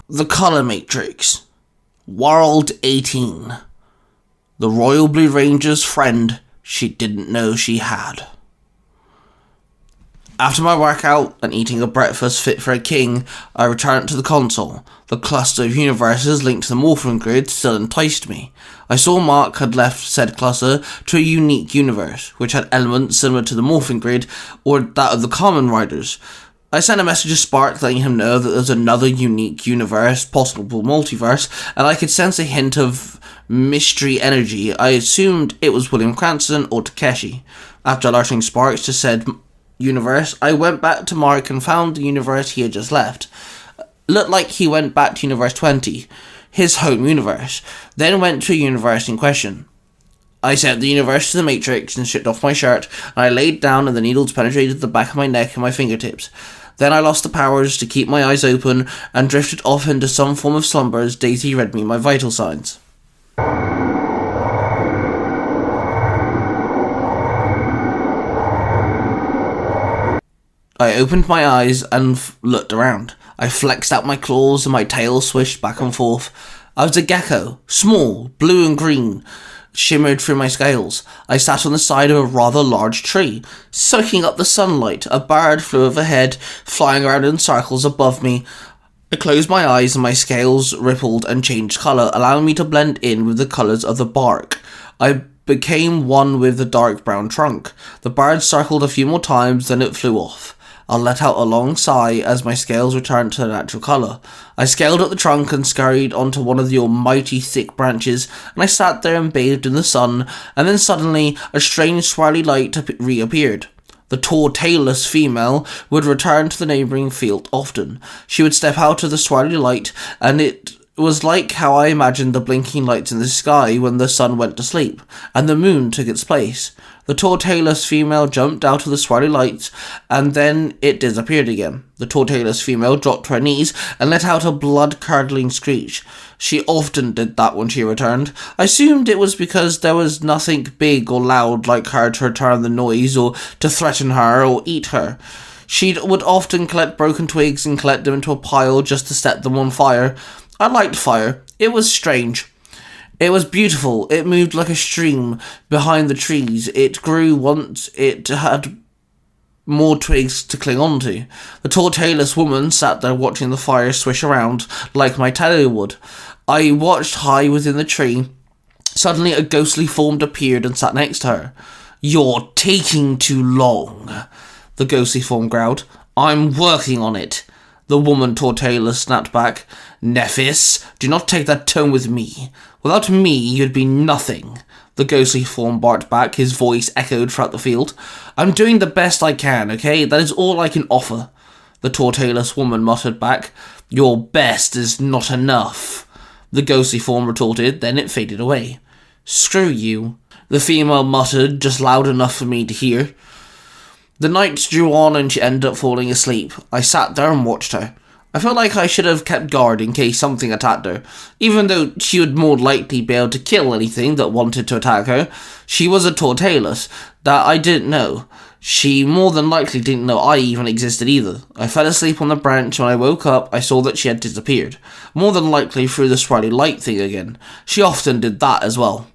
The Colour Matrix. World 18. The Royal Blue Ranger's friend she didn't know she had. After my workout and eating a breakfast fit for a king, I returned to the console. The cluster of universes linked to the morphing grid still enticed me. I saw Mark had left said cluster to a unique universe, which had elements similar to the morphing grid or that of the Common Riders. I sent a message to Spark letting him know that there's another unique universe, possible multiverse, and I could sense a hint of mystery energy. I assumed it was William Cranston or Takeshi. After alerting Sparks to said universe, I went back to Mark and found the universe he had just left. Looked like he went back to Universe 20, his home universe, then went to a universe in question. I sent the universe to the Matrix and stripped off my shirt, and I laid down and the needles penetrated the back of my neck and my fingertips. Then I lost the powers to keep my eyes open and drifted off into some form of slumber as Daisy read me my vital signs. I opened my eyes and looked around. I flexed out my claws and my tail swished back and forth. I was a gecko, small, blue and green, shimmered through my scales. I sat on the side of a rather large tree, soaking up the sunlight. A bird flew overhead, flying around in circles above me. I closed my eyes and my scales rippled and changed colour, allowing me to blend in with the colours of the bark. I became one with the dark brown trunk. The bird circled a few more times, then it flew off. I let out a long sigh as my scales returned to their natural colour. I scaled up the trunk and scurried onto one of the almighty thick branches, and I sat there and bathed in the sun, and then suddenly a strange swirly light reappeared. The tall, tailless female would return to the neighbouring field often. She would step out of the swirly light, and it was like how I imagined the blinking lights in the sky when the sun went to sleep, and the moon took its place. The tall, tailless female jumped out of the swirly lights, and then it disappeared again. The tall, tailless female dropped to her knees and let out a blood-curdling screech. She often did that when she returned. I assumed it was because there was nothing big or loud like her to return the noise or to threaten her or eat her. She would often collect broken twigs and collect them into a pile just to set them on fire. I liked fire. It was strange. It was beautiful. It moved like a stream behind the trees. It grew once it had more twigs to cling onto. The tall, tailless woman sat there watching the fire swish around like my tail would. I watched high within the tree. Suddenly a ghostly form appeared and sat next to her. "You're taking too long," the ghostly form growled. "I'm working on it." The woman, tall, tailless, snapped back. "Nephthys, do not take that tone with me. Without me, you'd be nothing." The ghostly form barked back, his voice echoed throughout the field. "I'm doing the best I can, okay? That is all I can offer." The tall, tailless woman muttered back. "Your best is not enough," the ghostly form retorted, then it faded away. "Screw you," the female muttered, just loud enough for me to hear. The nights drew on and she ended up falling asleep. I sat there and watched her. I felt like I should have kept guard in case something attacked her. Even though she would more likely be able to kill anything that wanted to attack her, she was a tall tailless that I didn't know. She more than likely didn't know I even existed either. I fell asleep on the branch. When I woke up, I saw that she had disappeared. More than likely through the swirly light thing again. She often did that as well.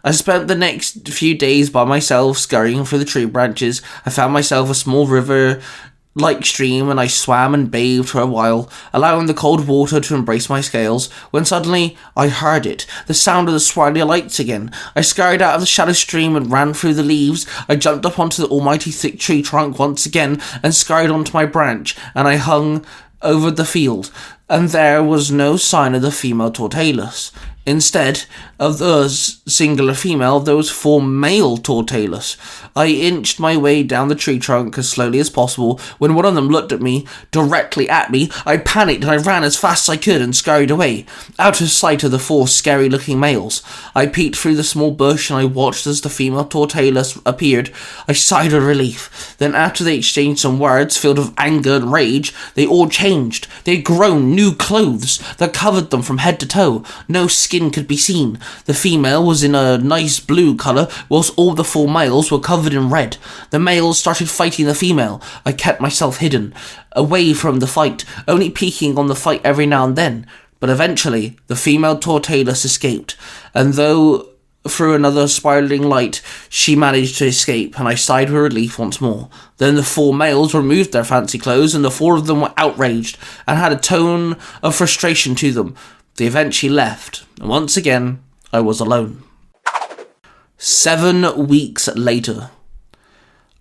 I spent the next few days by myself, scurrying through the tree branches. I found myself a small river-like stream, and I swam and bathed for a while, allowing the cold water to embrace my scales, when suddenly I heard it, the sound of the swirly lights again. I scurried out of the shallow stream and ran through the leaves. I jumped up onto the almighty thick tree trunk once again and scurried onto my branch, and I hung over the field, and there was no sign of the female tall tailless. Instead of the singular female, there was 4 male tall tailless. I inched my way down the tree trunk as slowly as possible. When one of them looked at me, directly at me, I panicked and I ran as fast as I could and scurried away, out of sight of the 4 scary-looking males. I peeked through the small bush and I watched as the female tall tailless appeared. I sighed with relief. Then after they exchanged some words filled with anger and rage, they all changed. They had grown new clothes that covered them from head to toe. No skin could be seen. The female was in a nice blue colour, whilst all the 4 males were covered in red. The males started fighting the female. I kept myself hidden, away from the fight, only peeking on the fight every now and then. But eventually, the female Tortailus escaped, and though through another spiraling light, she managed to escape, and I sighed with relief once more. Then the 4 males removed their fancy clothes, and the 4 of them were outraged, and had a tone of frustration to them. They eventually left, and once again, I was alone. 7 weeks later,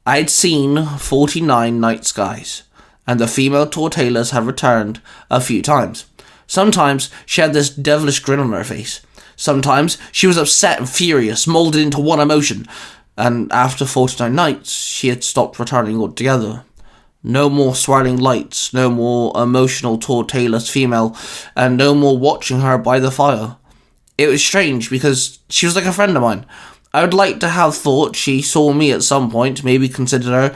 I had seen 49 night skies, and the female Tortailus had returned a few times. Sometimes she had this devilish grin on her face. Sometimes she was upset and furious, moulded into one emotion, and after 49 nights, she had stopped returning altogether. No more swirling lights, no more emotional Tortailus female, and no more watching her by the fire. It was strange because she was like a friend of mine. I would like to have thought she saw me at some point, maybe considered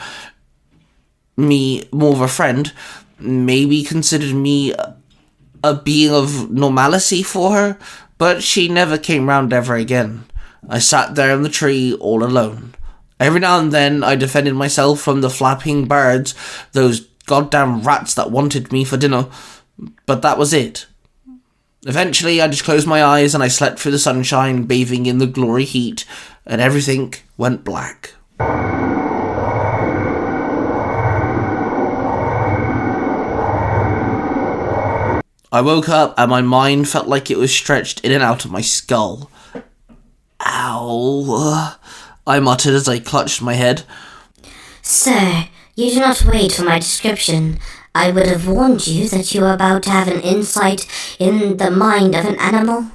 me more of a friend, maybe considered me a being of normalcy for her, but she never came round ever again. I sat there in the tree all alone. Every now and then I defended myself from the flapping birds, those goddamn rats that wanted me for dinner, but that was it. Eventually I just closed my eyes and I slept through the sunshine, bathing in the glory heat, and everything went black. I woke up and my mind felt like it was stretched in and out of my skull. Ow, I muttered as I clutched my head. Sir, you do not wait for my description. I would have warned you that you are about to have an insight in the mind of an animal.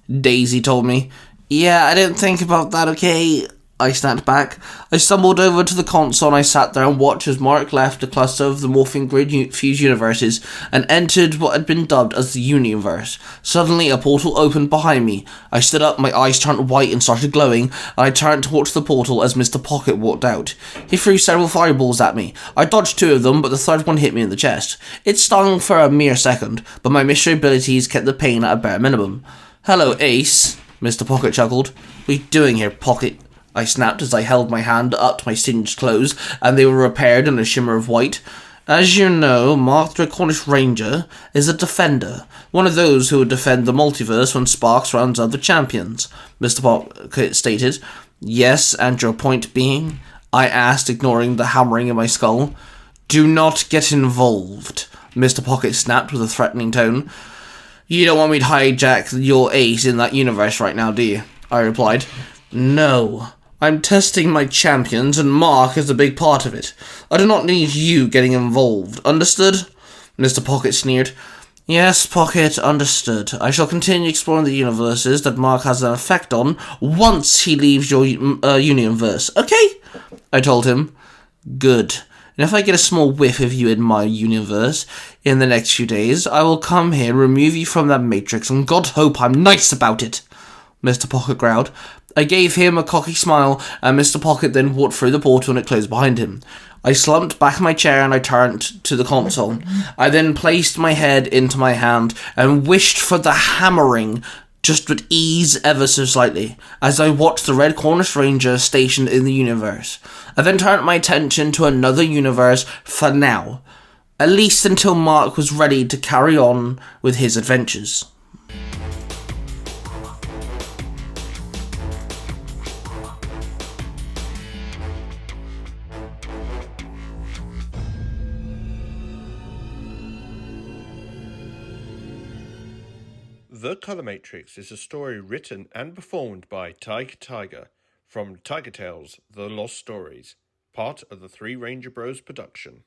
Daisy told me. Yeah, I didn't think about that, okay? I snapped back. I stumbled over to the console and I sat there and watched as Mark left the cluster of the morphing grid fused universes and entered what had been dubbed as the Universe. Suddenly a portal opened behind me. I stood up, my eyes turned white and started glowing, and I turned towards the portal as Mr. Pocket walked out. He threw several fireballs at me. I dodged 2 of them, but the third one hit me in the chest. It stung for a mere second, but my mystery abilities kept the pain at a bare minimum. Hello, Ace, Mr. Pocket chuckled. What are you doing here, Pocket? I snapped as I held my hand up to my singed clothes, and they were repaired in a shimmer of white. As you know, Mark the Cornish Ranger is a defender, one of those who would defend the multiverse when Sparks rounds up the champions, Mr. Pocket stated. Yes, and your point being? I asked, ignoring the hammering in my skull. Do not get involved, Mr. Pocket snapped with a threatening tone. You don't want me to hijack your ace in that universe right now, do you? I replied. No. I'm testing my champions, and Mark is a big part of it. I do not need you getting involved. Understood? Mr. Pocket sneered. Yes, Pocket, understood. I shall continue exploring the universes that Mark has an effect on once he leaves your universe. Okay? I told him. Good. And if I get a small whiff of you in my universe in the next few days, I will come here and remove you from that matrix, and God hope I'm nice about it, Mr. Pocket growled. I gave him a cocky smile, and Mr. Pocket then walked through the portal and it closed behind him. I slumped back in my chair and I turned to the console. I then placed my head into my hand and wished for the hammering just would ease ever so slightly as I watched the Red Cornish Ranger stationed in the universe. I then turned my attention to another universe for now, at least until Mark was ready to carry on with his adventures. The Color Matrix is a story written and performed by Tiger from Tiger Tales: The Lost Stories, part of the Three Ranger Bros production.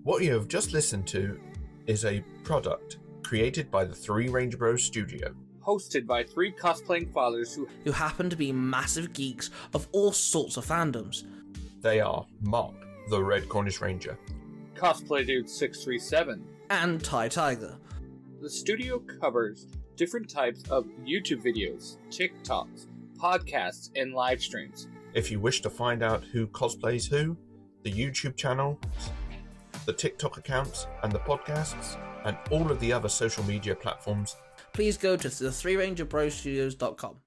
What you have just listened to is a product created by the Three Ranger Bros studio. Hosted by 3 cosplaying fathers who happen to be massive geeks of all sorts of fandoms. They are Mark, the Red Cornish Ranger, Cosplay Dude 637, and Tiger. The studio covers different types of YouTube videos, TikToks, podcasts, and live streams. If you wish to find out who cosplays who, the YouTube channel, the TikTok accounts, and the podcasts, and all of the other social media platforms, please go to the 3rangerbrostudios.com.